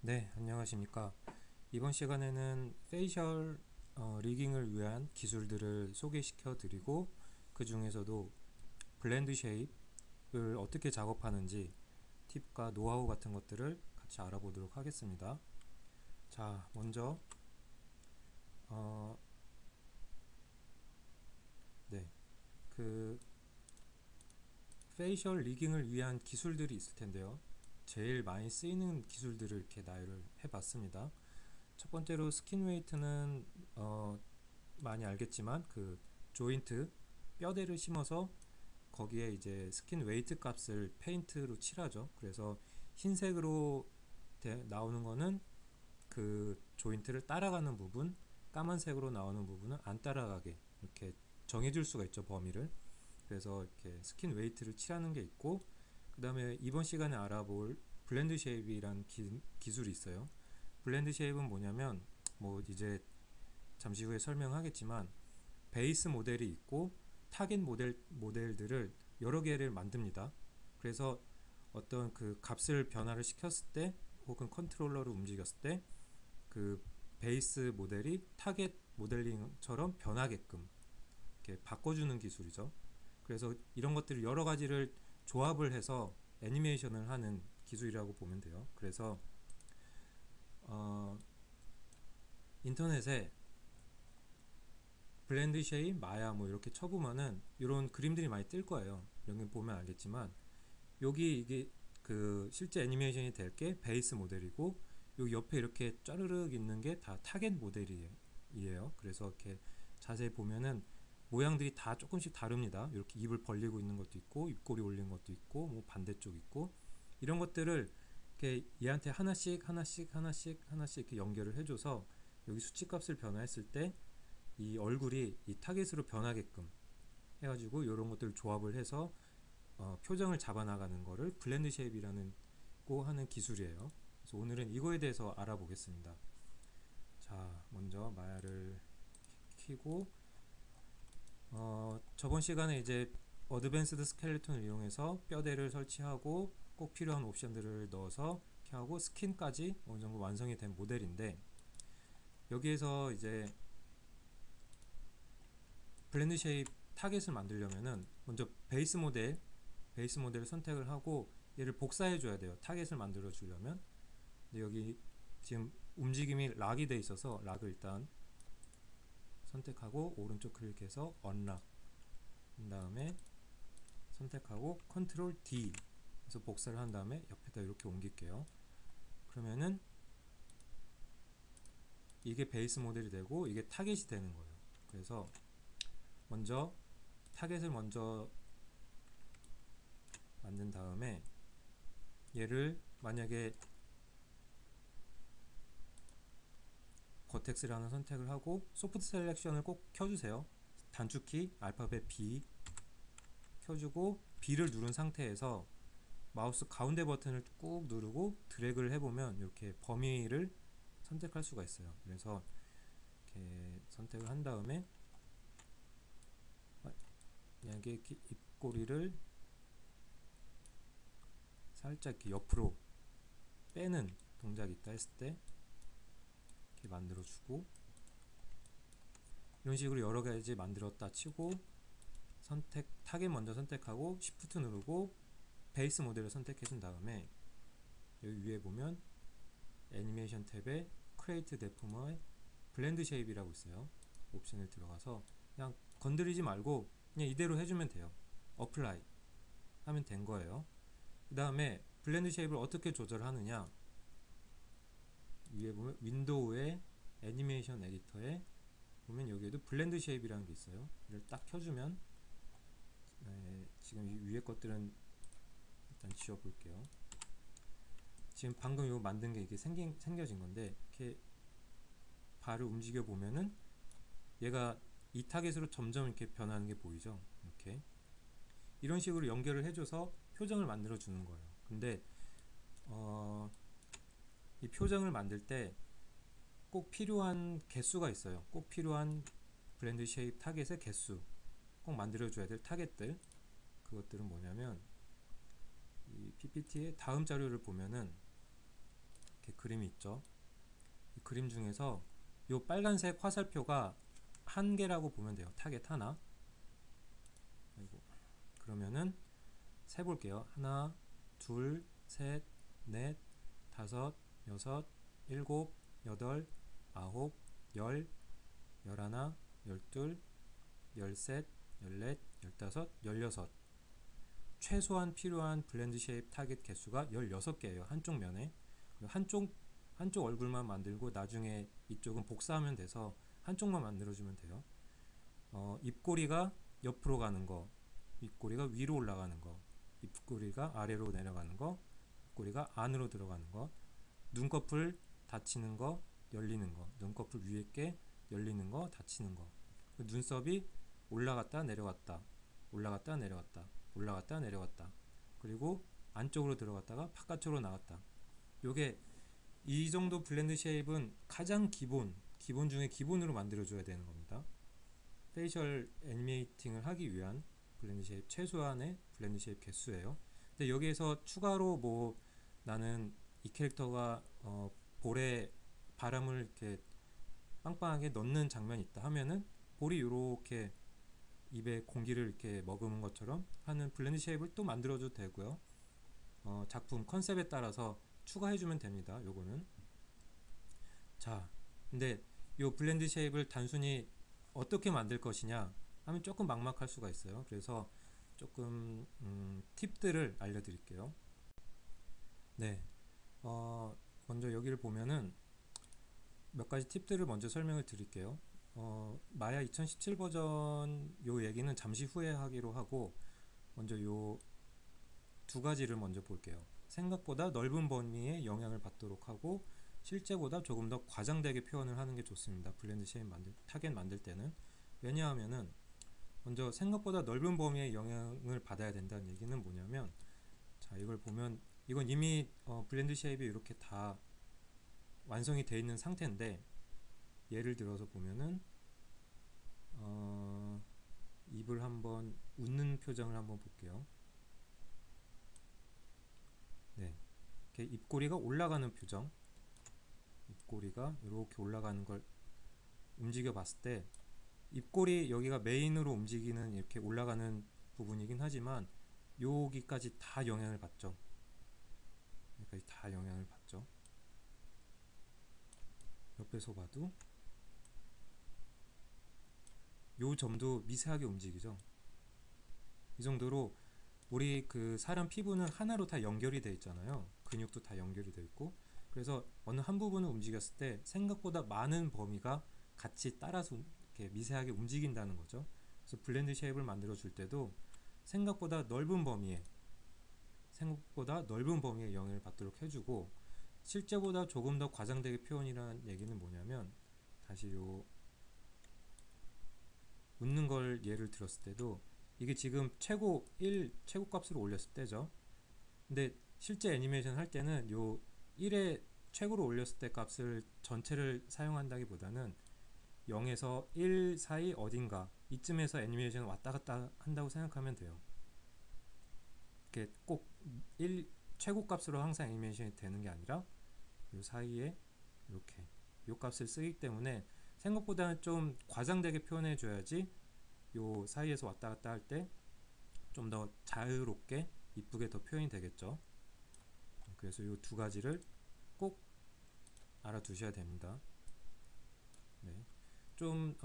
네, 안녕하십니까. 이번 시간에는 페이셜 리깅을 위한 기술들을 소개시켜 드리고, 그 중에서도 블렌드 쉐입을 어떻게 작업하는지 팁과 노하우 같은 것들을 같이 알아보도록 하겠습니다. 자, 먼저 어, 네, 그 페이셜 리깅을 위한 기술들이 있을 텐데요. 제일 많이 쓰이는 기술들을 이렇게 나열을 해봤습니다. 첫 번째로 스킨 웨이트는 많이 알겠지만 그 조인트 뼈대를 심어서 거기에 이제 스킨 웨이트 값을 페인트로 칠하죠. 그래서 흰색으로 나오는 거는 그 조인트를 따라가는 부분, 까만색으로 나오는 부분은 안 따라가게 이렇게 정해줄 수가 있죠, 범위를. 그래서 이렇게 스킨 웨이트를 칠하는 게 있고, 그 다음에 이번 시간에 알아볼 블렌드 쉐입이라는 기술이 있어요. 블렌드 쉐입은 뭐냐면, 뭐 이제 잠시 후에 설명하겠지만, 베이스 모델이 있고 타겟 모델들을 여러 개를 만듭니다. 그래서 어떤 그 값을 변화를 시켰을 때 혹은 컨트롤러를 움직였을 때 그 베이스 모델이 타겟 모델링처럼 변하게끔 이렇게 바꿔주는 기술이죠. 그래서 이런 것들을 여러 가지를 조합을 해서 애니메이션을 하는 기술이라고 보면 돼요. 그래서 어, 인터넷에 블렌드 쉐입, 마야 뭐 이렇게 쳐보면은 이런 그림들이 많이 뜰 거예요. 여기 보면 알겠지만 여기 이게 그 실제 애니메이션이 될 게 베이스 모델이고 여기 옆에 이렇게 짜르륵 있는 게 다 타겟 모델이에요. 그래서 이렇게 자세히 보면은 모양들이 다 조금씩 다릅니다. 이렇게 입을 벌리고 있는 것도 있고 입꼬리 올린 것도 있고 뭐 반대쪽 있고 이런 것들을 이렇게 얘한테 하나씩 이렇게 연결을 해줘서 여기 수치값을 변화했을 때 이 얼굴이 이 타겟으로 변하게끔 해가지고 이런 것들을 조합을 해서 표정을 잡아나가는 거를 블렌드 쉐입이라는 고 하는 기술이에요. 그래서 오늘은 이거에 대해서 알아보겠습니다. 자, 먼저 마야를 키고 저번 시간에 이제 어드밴스드 스켈레톤을 이용해서 뼈대를 설치하고 꼭 필요한 옵션들을 넣어서 이렇게 하고 스킨까지 어느 정도 완성이 된 모델인데 여기에서 이제 블렌드 쉐입 타겟을 만들려면은 먼저 베이스 모델을 선택을 하고 얘를 복사해 줘야 돼요. 타겟을 만들어 주려면. 근데 여기 지금 움직임이 락이 돼 있어서 락을 일단 선택하고 오른쪽 클릭해서 언락 한 다음에 선택하고 컨트롤 D 그래서 복사를 한 다음에 옆에다 이렇게 옮길게요. 그러면은 이게 베이스 모델이 되고 이게 타겟이 되는 거예요. 그래서 먼저 타겟을 먼저 만든 다음에 얘를 만약에 버텍스를 하나 선택을 하고 소프트 셀렉션을 꼭 켜주세요. 단축키 알파벳 B 켜주고 B를 누른 상태에서 마우스 가운데 버튼을 꾹 누르고 드래그를 해보면 이렇게 범위를 선택할 수가 있어요. 그래서 이렇게 선택을 한 다음에 만약에 이렇게 입꼬리를 살짝 이렇게 옆으로 빼는 동작이 있다 했을 때 이렇게 만들어주고 이런 식으로 여러 가지 만들었다 치고 타겟 먼저 선택하고 Shift 누르고 베이스 모델을 선택해 준 다음에 여기 위에 보면 애니메이션 탭에 크레이트 데포머의 블렌드 쉐입이라고 있어요. 옵션을 들어가서 그냥 건드리지 말고 그냥 이대로 해주면 돼요. 어플라이 하면 된 거예요. 그 다음에 블렌드 쉐입을 어떻게 조절하느냐 위에 보면 윈도우의 애니메이션 에디터에 보면 여기에도 블렌드 쉐입이라는 게 있어요. 이를 딱 켜주면 지금 위에 것들은 일단 지워볼게요. 지금 방금 이거 만든 게 이게 생겨진 건데 이렇게 발을 움직여 보면은 얘가 이 타겟으로 점점 이렇게 변하는 게 보이죠. 이렇게 이런 식으로 연결을 해줘서 표정을 만들어 주는 거예요. 근데 이 표정을 만들 때 꼭 필요한 개수가 있어요. 꼭 필요한 블렌드 쉐입 타겟의 개수, 꼭 만들어 줘야 될 타겟들, 그것들은 뭐냐면 이 PPT의 다음 자료를 보면은 이렇게 그림이 있죠. 이 그림 중에서 이 빨간색 화살표가 한 개라고 보면 돼요. 타겟 하나. 아이고. 그러면은 세 볼게요. 하나, 둘, 셋, 넷, 다섯, 여섯, 일곱, 여덟, 아홉, 열, 열하나, 열둘, 열셋, 열넷, 열다섯, 열여섯. 최소한 필요한 블렌드 쉐입 타겟 개수가 16개예요. 한쪽 면에. 한쪽 얼굴만 만들고 나중에 이쪽은 복사하면 돼서 한쪽만 만들어주면 돼요. 입꼬리가 옆으로 가는 거, 입꼬리가 위로 올라가는 거, 입꼬리가 아래로 내려가는 거, 입꼬리가 안으로 들어가는 거, 눈꺼풀 닫히는 거, 열리는 거, 눈꺼풀 위에 게 열리는 거, 닫히는 거. 눈썹이 올라갔다 내려갔다, 올라갔다 내려갔다, 올라갔다 내려갔다. 그리고 안쪽으로 들어갔다가 바깥으로 나갔다. 요게 이 정도 블렌드 쉐입은 가장 기본 중에 기본으로 만들어줘야 되는 겁니다. 페이셜 애니메이팅을 하기 위한 블렌드 쉐입 최소한의 블렌드 쉐입 개수예요. 근데 여기에서 추가로 뭐 나는 이 캐릭터가 볼에 바람을 이렇게 빵빵하게 넣는 장면이 있다 하면은 볼이 이렇게 입에 공기를 이렇게 머금은 것처럼 하는 블렌드 쉐입을 또 만들어줘도 되고요. 작품 컨셉에 따라서 추가해주면 됩니다. 요거는. 자, 근데 요 블렌드 쉐입을 단순히 어떻게 만들 것이냐 하면 조금 막막할 수가 있어요. 그래서 조금 팁들을 알려드릴게요. 네, 먼저 여기를 보면은 몇 가지 팁들을 먼저 설명을 드릴게요. 마야 2017 버전 요 얘기는 잠시 후에 하기로 하고 먼저 요 두 가지를 먼저 볼게요. 생각보다 넓은 범위에 영향을 받도록 하고 실제보다 조금 더 과장되게 표현을 하는 게 좋습니다. 블렌드 쉐입 타겟 만들 때는. 왜냐하면은 먼저 생각보다 넓은 범위에 영향을 받아야 된다는 얘기는 뭐냐면, 자, 이걸 보면 이건 이미 블렌드 쉐입이 이렇게 다 완성이 되어 있는 상태인데, 예를 들어서 보면은 입을 한번 웃는 표정을 한번 볼게요. 네, 이렇게 입꼬리가 올라가는 표정, 입꼬리가 이렇게 올라가는 걸 움직여 봤을 때 입꼬리 여기가 메인으로 움직이는 이렇게 올라가는 부분이긴 하지만 여기까지 다 영향을 받죠. 여기까지 다 영향을 받죠. 옆에서 봐도 요 점도 미세하게 움직이죠. 이 정도로 우리 그 사람 피부는 하나로 다 연결이 되어 있잖아요. 근육도 다 연결이 되어 있고, 그래서 어느 한 부분을 움직였을 때 생각보다 많은 범위가 같이 따라서 이렇게 미세하게 움직인다는 거죠. 그래서 블렌드 쉐입을 만들어 줄 때도 생각보다 넓은 범위에 영향을 받도록 해주고, 실제보다 조금 더 과장되게 표현이라는 얘기는 뭐냐면, 다시 요 웃는 걸 예를 들었을 때도 이게 지금 최고 값으로 올렸을 때죠. 근데 실제 애니메이션 할 때는 요 1에 최고로 올렸을 때 값을 전체를 사용한다기보다는 0에서 1 사이 어딘가 이쯤에서 애니메이션 왔다 갔다 한다고 생각하면 돼요. 이렇게 꼭 최고 값으로 항상 애니메이션이 되는 게 아니라 요 사이에 이렇게 요 값을 쓰기 때문에 생각보다는 좀 과장되게 표현해 줘야지 요 사이에서 왔다 갔다 할 때 좀 더 자유롭게 이쁘게 더 표현이 되겠죠. 그래서 요 두 가지를 꼭 알아두셔야 됩니다. 네. 좀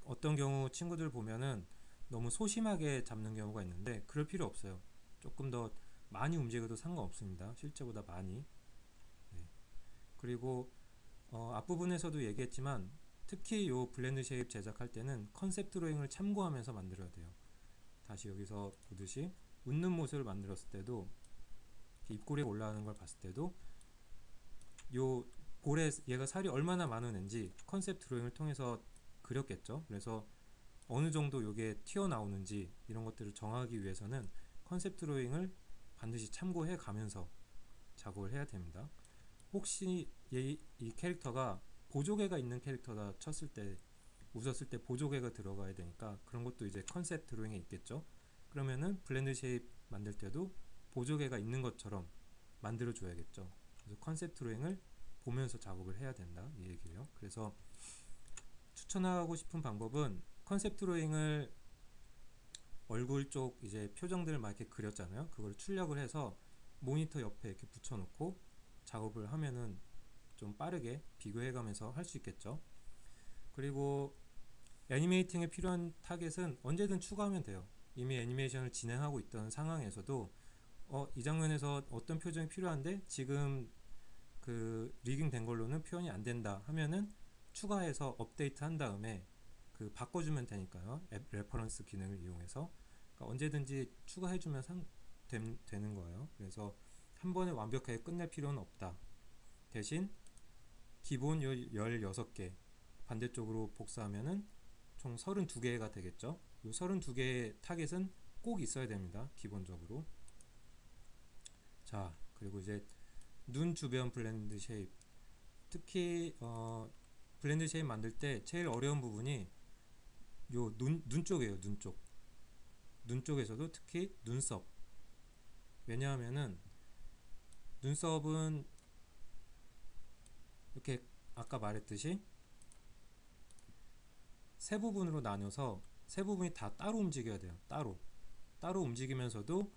어떤 경우 친구들 보면은 너무 소심하게 잡는 경우가 있는데 그럴 필요 없어요. 조금 더 많이 움직여도 상관없습니다. 실제보다 많이. 네. 그리고 앞부분에서도 얘기했지만 특히 요 블렌드 쉐입 제작할 때는 컨셉 드로잉을 참고하면서 만들어야 돼요. 다시 여기서 보듯이 웃는 모습을 만들었을 때도 입꼬리가 올라가는 걸 봤을 때도 요 볼에 얘가 살이 얼마나 많은 지 컨셉 드로잉을 통해서 그렸겠죠. 그래서 어느 정도 요게 튀어나오는지 이런 것들을 정하기 위해서는 컨셉 드로잉을 반드시 참고해 가면서 작업을 해야 됩니다. 혹시 이 캐릭터가 보조개가 있는 캐릭터다 쳤을 때, 웃었을 때 보조개가 들어가야 되니까 그런 것도 이제 컨셉 드로잉에 있겠죠. 그러면은 블렌드 쉐입 만들 때도 보조개가 있는 것처럼 만들어 줘야겠죠. 그래서 컨셉 드로잉을 보면서 작업을 해야 된다 이 얘기예요. 그래서 추천하고 싶은 방법은 컨셉 드로잉을 얼굴 쪽 이제 표정들을 막 이렇게 그렸잖아요. 그걸 출력을 해서 모니터 옆에 이렇게 붙여놓고 작업을 하면은 좀 빠르게 비교해가면서 할 수 있겠죠. 그리고 애니메이팅에 필요한 타겟은 언제든 추가하면 돼요. 이미 애니메이션을 진행하고 있던 상황에서도 이 장면에서 어떤 표정이 필요한데 지금 그 리깅 된 걸로는 표현이 안 된다 하면은 추가해서 업데이트 한 다음에 그 바꿔주면 되니까요. 앱 레퍼런스 기능을 이용해서 그러니까 언제든지 추가해주면 되는 거예요. 그래서 한 번에 완벽하게 끝낼 필요는 없다. 대신 기본 16개 반대쪽으로 복사하면은 총 32개가 되겠죠. 이 32개의 타겟은 꼭 있어야 됩니다. 기본적으로. 자, 그리고 이제 눈 주변 블렌드 쉐입. 특히 블렌드 쉐입 만들 때 제일 어려운 부분이 요 눈 쪽이에요. 눈 쪽. 눈 쪽에서도 특히 눈썹. 왜냐하면은 눈썹은 이렇게 아까 말했듯이 세 부분으로 나눠서 세 부분이 다 따로 움직여야 돼요. 따로 움직이면서도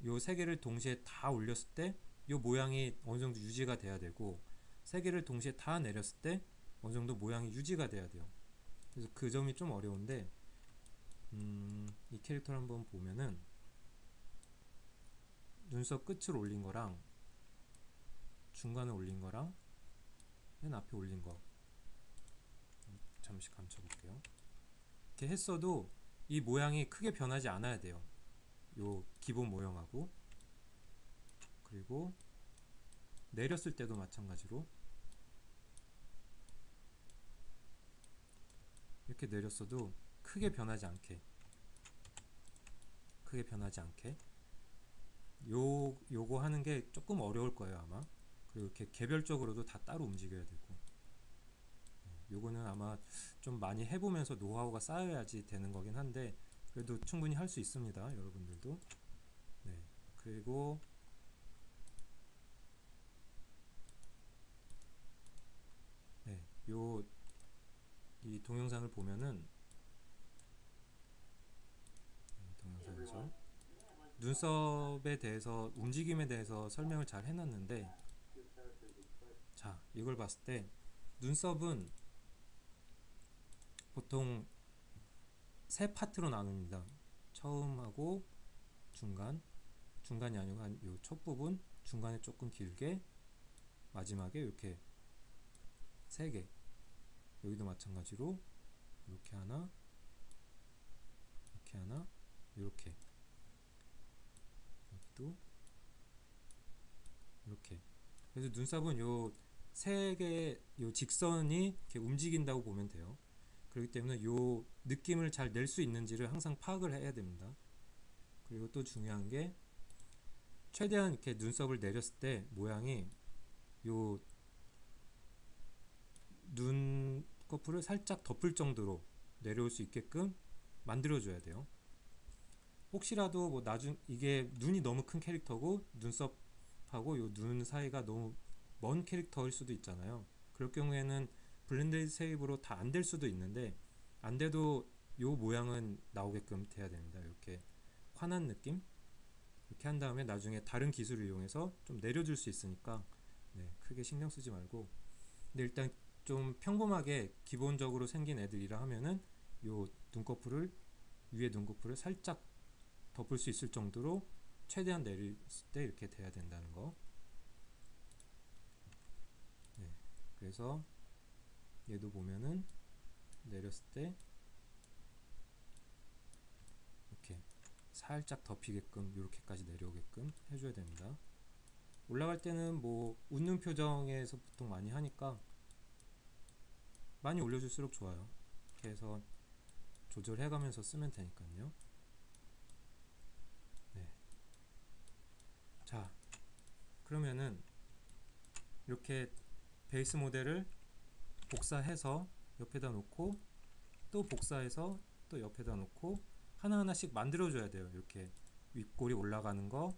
요 세 개를 동시에 다 올렸을 때 요 모양이 어느 정도 유지가 돼야 되고 세 개를 동시에 다 내렸을 때 어느 정도 모양이 유지가 돼야 돼요. 그래서 그 점이 좀 어려운데 이 캐릭터를 한번 보면은 눈썹 끝을 올린 거랑 중간에 올린 거랑 맨 앞에 올린 거 잠시 감춰 볼게요. 이렇게 했어도 이 모양이 크게 변하지 않아야 돼요. 요 기본 모형하고. 그리고 내렸을 때도 마찬가지로 이렇게 내렸어도 크게 변하지 않게 요거 하는 게 조금 어려울 거예요 아마. 그리고 이렇게 개별적으로도 다 따로 움직여야 되고 요거는 아마 좀 많이 해보면서 노하우가 쌓여야지 되는 거긴 한데 그래도 충분히 할 수 있습니다 여러분들도. 네, 그리고 네, 이 동영상을 보면은 동영상에서 눈썹에 대해서 움직임에 대해서 설명을 잘 해놨는데 자 이걸 봤을 때 눈썹은 보통 세 파트로 나눕니다. 처음하고 중간이 아니고 한 요 첫 부분 중간에 조금 길게 마지막에 이렇게 세 개. 여기도 마찬가지로 이렇게 하나 이렇게 하나 이렇게 여기도 이렇게. 그래서 눈썹은 요 세 개 요 직선이 이렇게 움직인다고 보면 돼요. 그렇기 때문에 요 느낌을 잘 낼 수 있는지를 항상 파악을 해야 됩니다. 그리고 또 중요한 게 최대한 이렇게 눈썹을 내렸을 때 모양이 요 눈꺼풀을 살짝 덮을 정도로 내려올 수 있게끔 만들어줘야 돼요. 혹시라도 뭐 이게 눈이 너무 큰 캐릭터고 눈썹하고 요 눈 사이가 너무 먼 캐릭터일 수도 있잖아요. 그럴 경우에는 블렌드 쉐입으로 다 안 될 수도 있는데 안 돼도 요 모양은 나오게끔 돼야 됩니다. 이렇게 환한 느낌 이렇게 한 다음에 나중에 다른 기술을 이용해서 좀 내려줄 수 있으니까 네, 크게 신경 쓰지 말고 근데 일단 좀 평범하게 기본적으로 생긴 애들이라 하면은 요 위에 눈꺼풀을 살짝 덮을 수 있을 정도로 최대한 내릴 때 이렇게 돼야 된다는 거. 네, 그래서 얘도 보면은 내렸을 때 이렇게 살짝 덮이게끔 이렇게까지 내려오게끔 해줘야 됩니다. 올라갈 때는 뭐 웃는 표정에서 보통 많이 하니까 많이 올려줄수록 좋아요. 이렇게 해서 조절해가면서 쓰면 되니까요. 네. 자, 그러면은 이렇게 베이스 모델을 복사해서 옆에다 놓고 또 복사해서 또 옆에다 놓고 하나하나씩 만들어줘야 돼요. 이렇게 윗골이 올라가는 거,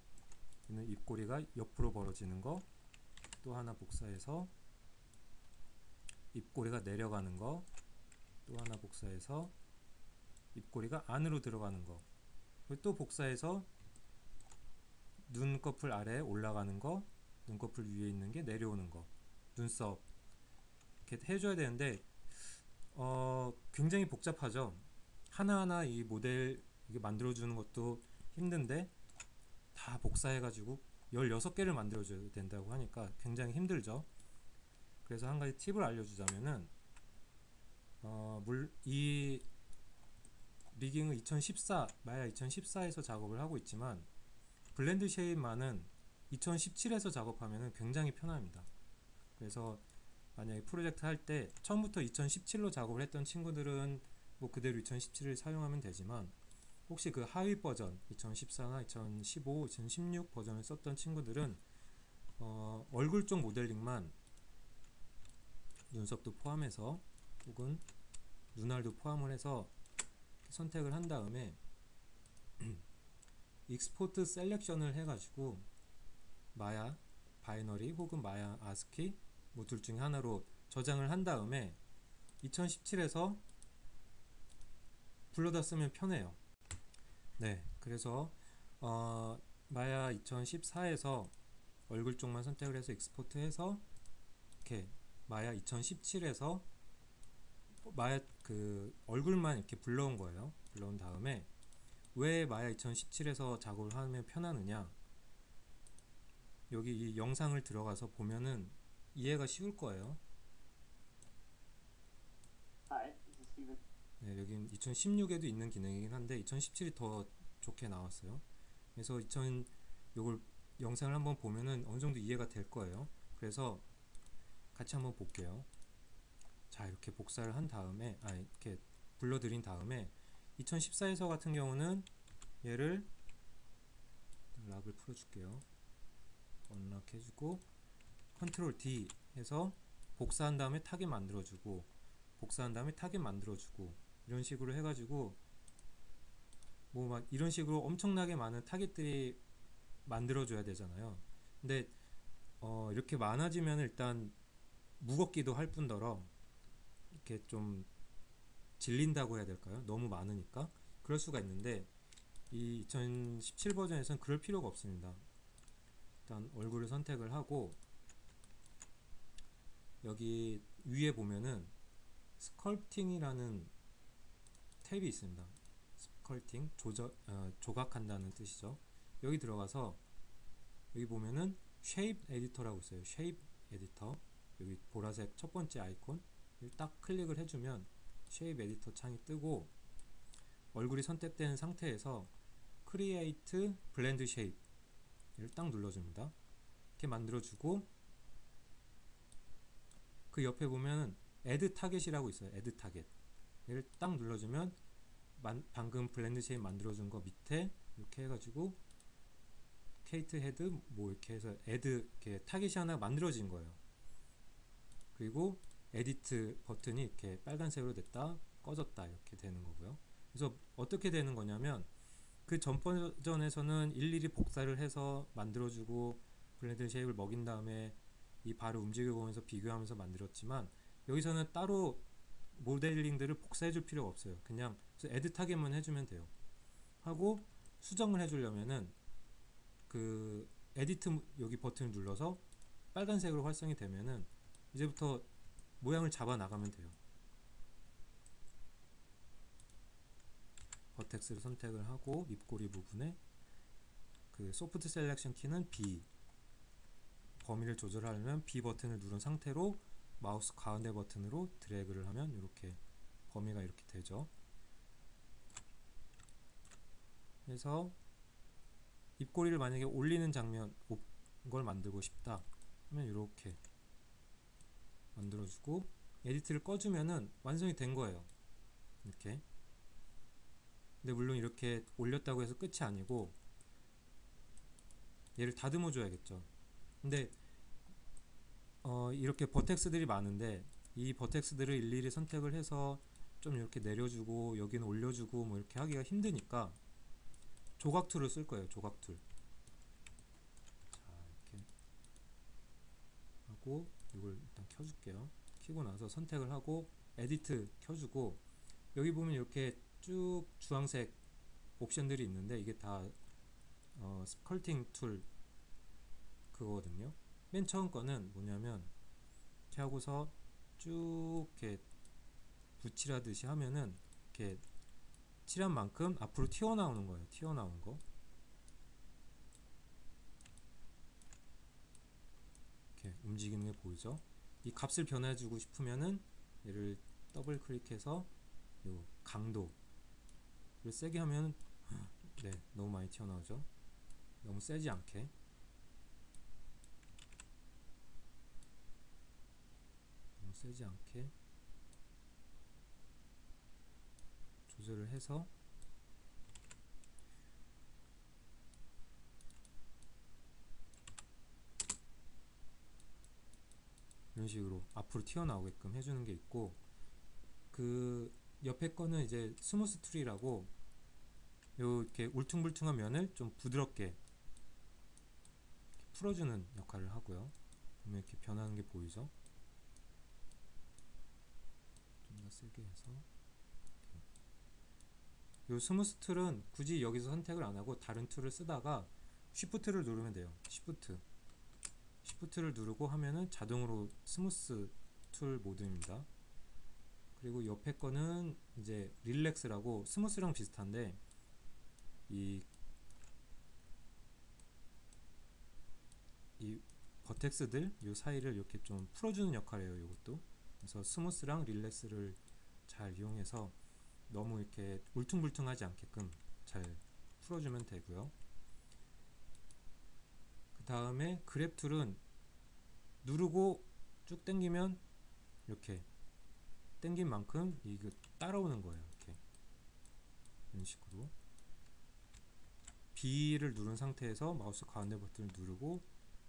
입꼬리가 옆으로 벌어지는 거, 또 하나 복사해서 입꼬리가 내려가는 거, 또 하나 복사해서 입꼬리가 안으로 들어가는 거, 또 복사해서 눈꺼풀 아래에 올라가는 거, 눈꺼풀 위에 있는 게 내려오는 거, 눈썹 이렇게 해줘야 되는데 굉장히 복잡하죠. 하나하나 이 모델 이게 만들어주는 것도 힘든데 다 복사해가지고 16개를 만들어줘야 된다고 하니까 굉장히 힘들죠. 그래서 한 가지 팁을 알려주자면은 이 리깅은 2014 마야 2014에서 작업을 하고 있지만 블렌드 쉐입만은 2017에서 작업하면 굉장히 편합니다. 그래서 만약에 프로젝트 할 때 처음부터 2017로 작업을 했던 친구들은 뭐 그대로 2017을 사용하면 되지만 혹시 그 하위 버전 2014나 2015, 2016 버전을 썼던 친구들은 얼굴 쪽 모델링만 눈썹도 포함해서 혹은 눈알도 포함을 해서 선택을 한 다음에 익스포트 셀렉션을 해가지고 마야 바이너리 혹은 마야 아스키 뭐 둘 중에 하나로 저장을 한 다음에 2017에서 불러다 쓰면 편해요. 네, 그래서 마야 2014에서 얼굴 쪽만 선택을 해서 익스포트 해서 이렇게 마야 2017에서 마야 그 얼굴만 이렇게 불러온 거예요. 불러온 다음에 왜 마야 2017에서 작업을 하면 편하느냐, 여기 이 영상을 들어가서 보면은 이해가 쉬울 거예요. 네, 여긴 2016에도 있는 기능이긴 한데 2017이 더 좋게 나왔어요. 그래서 요걸 영상을 한번 보면은 어느 정도 이해가 될 거예요. 그래서 같이 한번 볼게요. 자, 이렇게 복사를 한 다음에 이렇게 불러들인 다음에 2014에서 같은 경우는 얘를 락을 풀어줄게요. 언락 해주고 컨트롤 D 해서 복사한 다음에 타겟 만들어주고 복사한 다음에 타겟 만들어주고 이런 식으로 해가지고 뭐 막 이런 식으로 엄청나게 많은 타겟들이 만들어줘야 되잖아요. 근데 이렇게 많아지면 일단 무겁기도 할 뿐더러 이렇게 좀 질린다고 해야 될까요? 너무 많으니까 그럴 수가 있는데 이 2017 버전에서는 그럴 필요가 없습니다. 일단 얼굴을 선택을 하고 여기 위에 보면은 스컬프팅이라는 탭이 있습니다. 스컬팅 조각한다는 뜻이죠. 여기 들어가서 여기 보면은 쉐입 에디터라고 있어요. 쉐입 에디터, 여기 보라색 첫 번째 아이콘 딱 클릭을 해주면 쉐입 에디터 창이 뜨고 얼굴이 선택된 상태에서 크리에이트 블렌드 쉐입을 딱 눌러줍니다. 이렇게 만들어주고 그 옆에 보면 애드 타겟이라고 있어요. 애드 타겟 얘를 딱 눌러주면 방금 블렌드 쉐입 만들어준 거 밑에 이렇게 해가지고 케이트 헤드 뭐 이렇게 해서 애드 이렇게 타겟이 하나 만들어진 거예요. 그리고 에디트 버튼이 이렇게 빨간색으로 됐다 꺼졌다 이렇게 되는 거고요. 그래서 어떻게 되는 거냐면 그 전 버전에서는 일일이 복사를 해서 만들어주고 블렌드 쉐입을 먹인 다음에 이 발을 움직여보면서 비교하면서 만들었지만 여기서는 따로 모델링들을 복사해 줄 필요가 없어요. 그냥 에드 타겟만 해주면 돼요. 하고 수정을 해주려면은 그 에디트 여기 버튼을 눌러서 빨간색으로 활성이 되면은 이제부터 모양을 잡아 나가면 돼요. 버텍스를 선택을 하고 입꼬리 부분에 그 소프트 셀렉션 키는 B, 범위를 조절하려면 B 버튼을 누른 상태로 마우스 가운데 버튼으로 드래그를 하면 이렇게 범위가 이렇게 되죠. 그래서 입꼬리를 만약에 올리는 장면 걸 만들고 싶다 하면 이렇게 만들어주고 에디트를 꺼주면은 완성이 된 거예요. 이렇게. 근데 물론 이렇게 올렸다고 해서 끝이 아니고 얘를 다듬어 줘야겠죠. 근데 이렇게 버텍스들이 많은데 이 버텍스들을 일일이 선택을 해서 좀 이렇게 내려주고 여기는 올려주고 뭐 이렇게 하기가 힘드니까 조각 툴을 쓸 거예요. 조각 툴. 자, 이렇게 하고 이걸 일단 켜줄게요. 켜고 나서 선택을 하고 에디트 켜주고, 여기 보면 이렇게 쭉 주황색 옵션들이 있는데 이게 다 스컬팅 툴 그거거든요. 맨 처음 거는 뭐냐면 이렇게 하고서 쭉 이렇게 붓칠하듯이 하면은 이렇게 칠한 만큼 앞으로 튀어나오는 거예요. 튀어나온 거 이렇게 움직이는 게 보이죠? 이 값을 변해주고 싶으면은 얘를 더블 클릭해서 요 강도를 세게 하면 네, 너무 많이 튀어나오죠? 너무 세지 않게, 너무 세지 않게 조절을 해서 이런 식으로 앞으로 튀어나오게끔 해주는 게 있고, 그 옆에 거는 이제 스무스 툴이라고 요 이렇게 울퉁불퉁한 면을 좀 부드럽게 이렇게 풀어주는 역할을 하고요. 보면 이렇게 변하는 게 보이죠? 좀 더 세게 해서 요 스무스 툴은 굳이 여기서 선택을 안 하고 다른 툴을 쓰다가 쉬프트를 누르면 돼요. 쉬프트를 누르고 하면은 자동으로 스무스 툴 모드입니다. 그리고 옆에 거는 이제 릴렉스라고 스무스랑 비슷한데 이 버텍스들 요 사이를 이렇게 좀 풀어주는 역할이에요. 이것도. 그래서 스무스랑 릴렉스를 잘 이용해서 너무 이렇게 울퉁불퉁하지 않게끔 잘 풀어주면 되고요. 그 다음에 그랩 툴은 누르고 쭉 당기면 이렇게 당긴 만큼 이거 따라오는 거예요. 이렇게 이런 식으로 B를 누른 상태에서 마우스 가운데 버튼을 누르고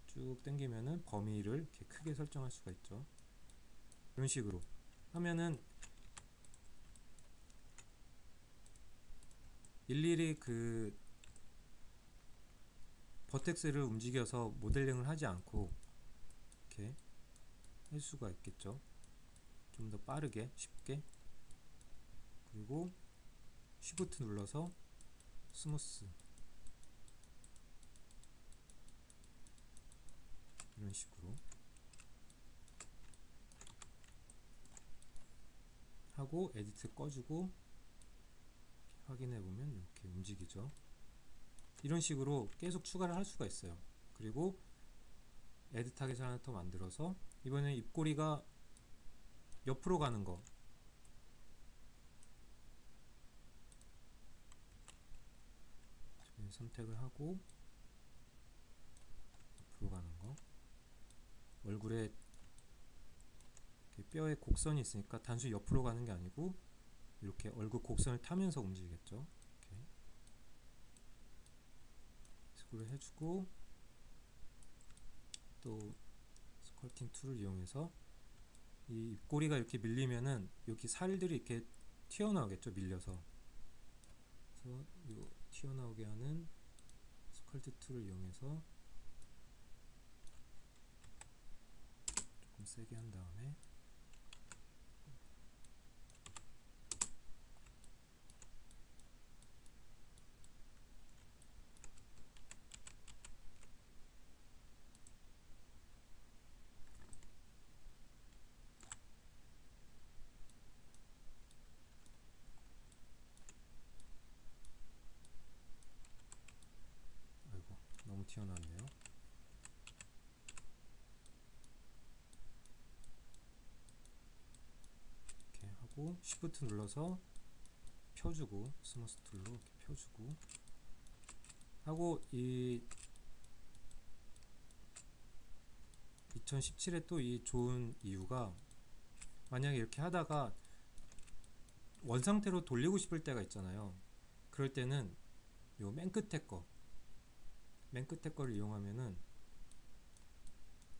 쭉 당기면은 범위를 이렇게 크게 설정할 수가 있죠. 이런 식으로 하면은 일일이 그 버텍스를 움직여서 모델링을 하지 않고 이렇게 할 수가 있겠죠. 좀 더 빠르게 쉽게. 그리고 쉬프트 눌러서 스무스 이런 식으로 하고 에디트 꺼주고 확인해보면 이렇게 움직이죠. 이런 식으로 계속 추가를 할 수가 있어요. 그리고 에드 타겟을 하나 더 만들어서 이번에 입꼬리가 옆으로 가는 거 선택을 하고 옆으로 가는 거, 얼굴에 뼈에 곡선이 있으니까 단순히 옆으로 가는 게 아니고 이렇게 얼굴 곡선을 타면서 움직이겠죠. 이렇게 스크롤 해주고 또 스컬팅 툴을 이용해서 이 입꼬리가 이렇게 밀리면은 여기 살들이 이렇게 튀어나오겠죠. 밀려서. 그래서 이 튀어나오게 하는 스컬트 툴을 이용해서 조금 세게 한 다음에 아이고 너무 튀어나왔네요. 이렇게 하고 쉬프트 눌러서 펴주고 스무스 툴로 이렇게 펴주고 하고, 이 2017에 또 이 좋은 이유가 만약에 이렇게 하다가 원상태로 돌리고 싶을 때가 있잖아요. 그럴 때는 요 맨 끝에 거를 이용하면은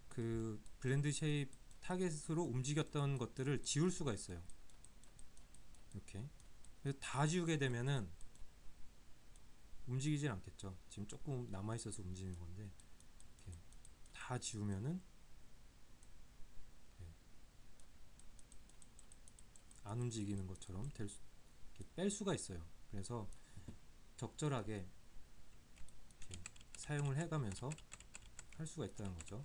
그 블렌드 쉐입 타겟으로 움직였던 것들을 지울 수가 있어요. 이렇게. 그래서 다 지우게 되면은 움직이질 않겠죠. 지금 조금 남아있어서 움직이는 건데 이렇게 다 지우면은 움직이는 것처럼 이렇게 뺄 수가 있어요. 그래서 적절하게 이렇게 사용을 해가면서 할 수가 있다는 거죠.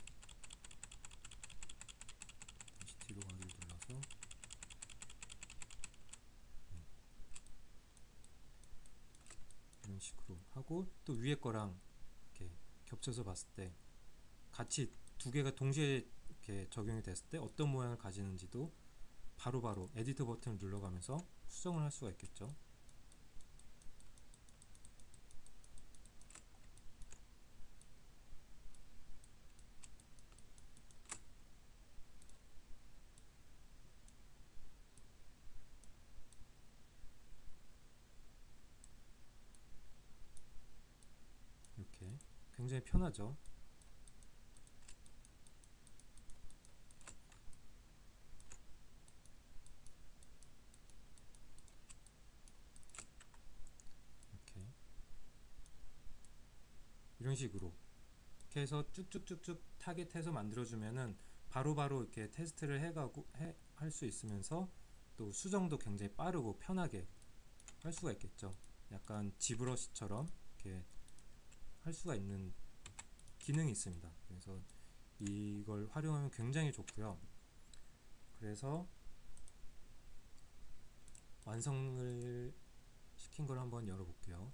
다시 뒤로 가기를 눌러서 이런 식으로 하고, 또 위에 거랑 이렇게 겹쳐서 봤을 때 같이 두 개가 동시에 이렇게 적용이 됐을 때 어떤 모양을 가지는지도 바로바로 에디터 버튼을 눌러가면서 수정을 할 수가 있겠죠. 이렇게 굉장히 편하죠. 이렇게 이런 식으로 이렇게 해서 쭉쭉쭉쭉 타겟해서 만들어주면은 바로바로 이렇게 테스트를 해가고 할 수 있으면서 또 수정도 굉장히 빠르고 편하게 할 수가 있겠죠. 약간 지브러시처럼 이렇게 할 수가 있는 기능이 있습니다. 그래서 이걸 활용하면 굉장히 좋고요. 그래서 완성을 시킨 걸 한번 열어볼게요.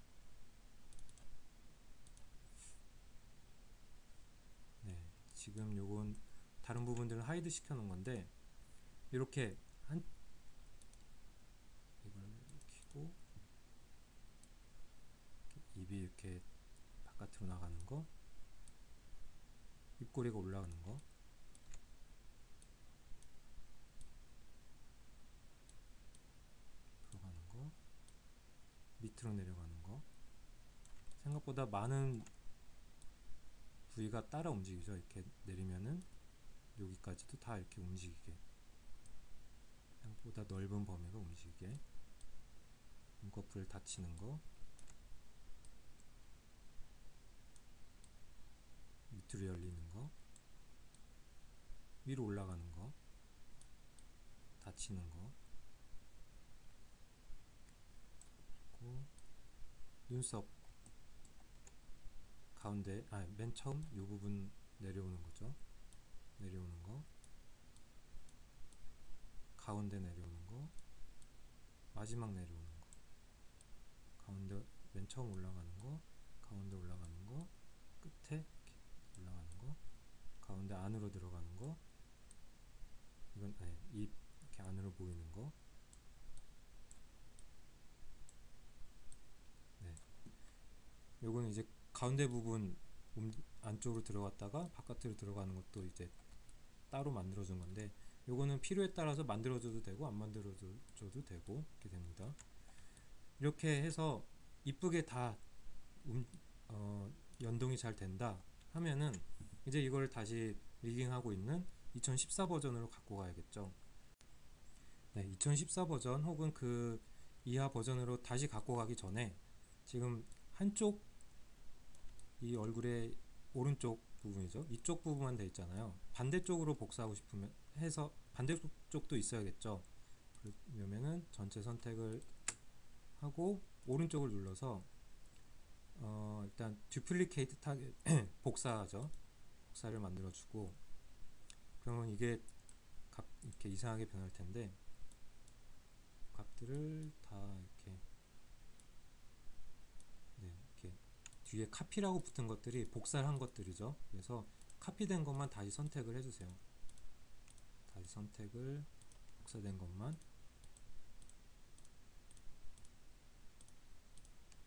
네, 지금 요건 다른 부분들은 하이드 시켜 놓은 건데, 이렇게 이걸 켜고 입이 이렇게 바깥으로 나가는 거, 입꼬리가 올라가는 거, 들어가는 거, 밑으로 내려가는 거, 생각보다 많은 부위가 따라 움직이죠. 이렇게 내리면은 여기까지도 다 이렇게 움직이게, 생각보다 넓은 범위가 움직이게, 눈꺼풀 닫히는 거, 밑으로 열리는 거, 위로 올라가는 거, 닫히는 거, 그리고 눈썹 가운데, 맨 처음 이 부분 내려오는 거죠. 내려오는 거, 가운데 내려오는 거, 마지막 내려오는 거, 가운데 맨 처음 올라가는 거, 가운데 올라가는 거, 끝에 이렇게 올라가는 거, 가운데 안으로 들어가는 거, 이건 입 이렇게 안으로 보이는 거. 네, 요거는 이제 가운데 부분 안쪽으로 들어갔다가 바깥으로 들어가는 것도 이제 따로 만들어준 건데, 요거는 필요에 따라서 만들어줘도 되고 안 만들어줘도 되고 이렇게 됩니다. 이렇게 해서 이쁘게 다 연동이 잘 된다 하면은 이제 이걸 다시 리깅하고 있는 2014 버전으로 갖고 가야겠죠. 네, 2014 버전 혹은 그 이하 버전으로 다시 갖고 가기 전에, 지금 한쪽 이 얼굴의 오른쪽 부분이죠. 이쪽 부분만 돼 있잖아요. 반대쪽으로 복사하고 싶으면 해서 반대쪽도 있어야겠죠. 그러면은 전체 선택을 하고 오른쪽을 눌러서 일단 듀플리케이트 타겟 복사하죠. 복사를 만들어주고, 그러면 이게 이렇게 이상하게 변할 텐데, 값들을 다 이렇게, 네, 이렇게 뒤에 카피라고 붙은 것들이 복사를 한 것들이죠. 그래서 카피된 것만 다시 선택을 해주세요. 다시 선택을, 복사된 것만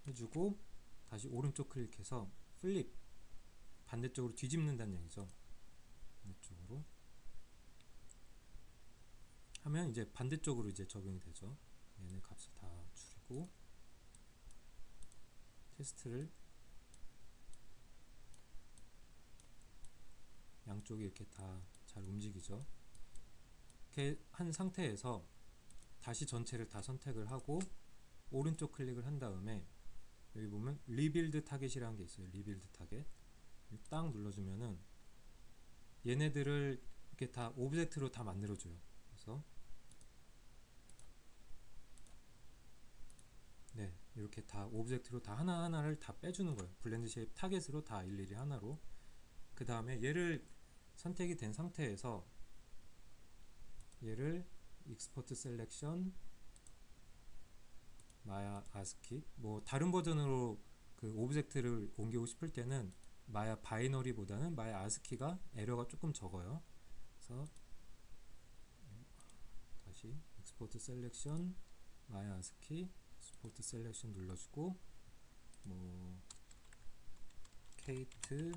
해주고, 다시 오른쪽 클릭해서 플립, 반대쪽으로 뒤집는다는 얘기죠. 반대쪽으로 하면 이제 반대쪽으로 이제 적용이 되죠. 얘네 값을 다 줄이고 테스트를, 양쪽이 이렇게 다 잘 움직이죠. 이렇게 한 상태에서 다시 전체를 다 선택을 하고 오른쪽 클릭을 한 다음에 여기 보면 리빌드 타겟이라는 게 있어요. 리빌드 타겟 딱 눌러주면은 얘네들을 이렇게 다 오브젝트로 다 만들어줘요. 그래서 이렇게 다 오브젝트로 다 하나하나를 다 빼주는 거예요. 블렌드 쉐입 타겟으로 다 일일이 하나로. 그 다음에 얘를 선택이 된 상태에서 얘를 익스포트 셀렉션 마야 아스키, 뭐 다른 버전으로 그 오브젝트를 옮기고 싶을 때는 마야 바이너리보다는 마야 아스키가 에러가 조금 적어요. 그래서 다시 익스포트 셀렉션 마야 아스키 익스포트 셀렉션 눌러주고, 뭐 케이트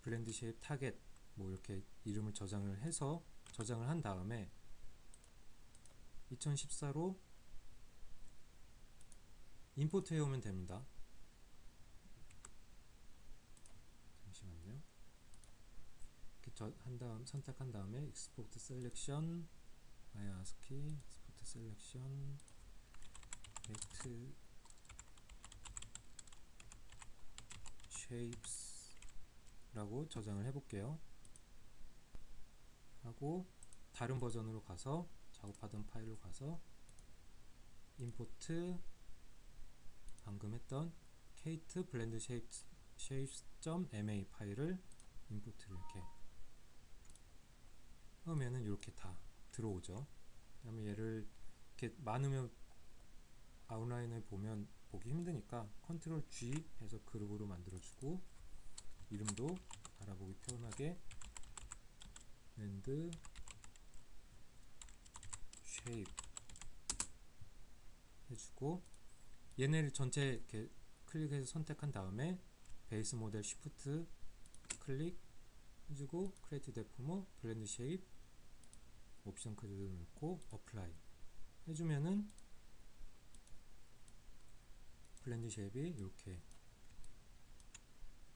블렌드 쉐입 타겟 뭐 이렇게 이름을 저장을 해서 저장을 한 다음에 2014로 임포트 해오면 됩니다. 잠시만요. 이렇게 한 다음 선택한 다음에 익스포트 셀렉션 마야 아스키 익스포트 셀렉션 웨이트 쉐입스 라고 저장을 해볼게요. 하고 다른 버전으로 가서 작업하던 파일로 가서 임포트 방금 했던 케이트 블렌드 쉐입스.ma 파일을 임포트를 이렇게 하면은 이렇게 다 들어오죠. 그 다음에 얘를 이렇게 많으면 아웃라인을 보면 보기 힘드니까 컨트롤 G 해서 그룹으로 만들어주고, 이름도 알아보기 편하게 블렌드 쉐입 해주고, 얘네를 전체 이렇게 클릭해서 선택한 다음에 베이스 모델 쉬프트 클릭 해주고 크리에이트 데포머 블렌드 쉐입 옵션 그대로 넣고 어플라이 해주면은 블렌드 쉐입이 이렇게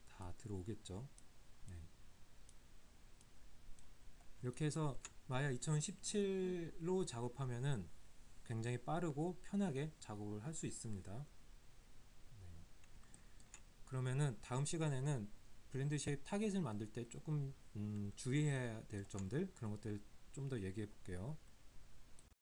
다 들어오겠죠. 네. 이렇게 해서 마야 2017로 작업하면은 굉장히 빠르고 편하게 작업을 할 수 있습니다. 네. 그러면은 다음 시간에는 블렌드 쉐입 타겟을 만들 때 조금 주의해야 될 점들, 그런 것들 좀 더 얘기해 볼게요.